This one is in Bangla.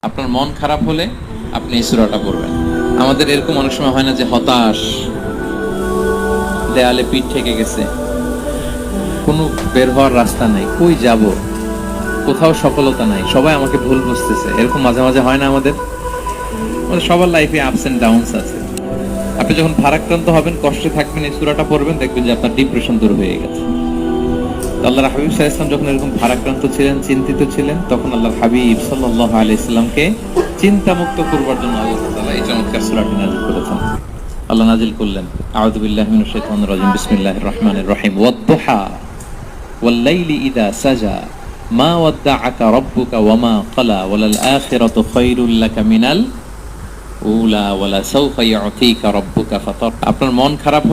আপনার মন খারাপ হলে আপনি এই সূরাটা পড়বেন। আমাদের এরকম অনেক সময় হয় না যে হতাশ, দেয়ালে পিঠ ঠেকে গেছে, কোনো বের হওয়ার রাস্তা নাই, কই যাব, কোথাও সফলতা নাই, সবাই আমাকে ভুল বুঝতেছে, এরকম মাঝে মাঝে হয় না? আমাদের সবার লাইফে আপস এন্ড ডাউনস আছে। আপনি যখন ভারাক্রান্ত হবেন, কষ্টে থাকবেন, এই সূরাটা পড়বেন, দেখবেন যে আপনার ডিপ্রেশন দূর হয়ে গেছে। আল্লাহর হাবিব সাল্লাল্লাহু আলাইহি ওয়াসাল্লাম যখন এরকম ভারাক্রান্ত ছিলেন, চিন্তিত ছিলেন, তখন আল্লাহর হাবিব সাল্লাল্লাহু আলাইহি ওয়াসাল্লামকে চিন্তামুক্ত করবার জন্য আল্লাহ তাআলা এই চমৎকার সূরাটি নাযিল করেছেন। আল্লাহ নাযিল করলেন, আউযু বিল্লাহি মিনাশ শাইতানির রাজিম, বিসমিল্লাহির রহমানির রহিম, ওয়াদ-দুহা ওয়াল লাইলি ইযা সাজা মা ওয়াদ্দাআকা রাব্বুকা ওয়া মা ক্বালা ওয়ালাল আখিরাতু খায়রুল লাকা মিনাল উলা ওয়ালা সাওফা ইউতিকা রাব্বুকা ফাতার। আপনার মন খারাপ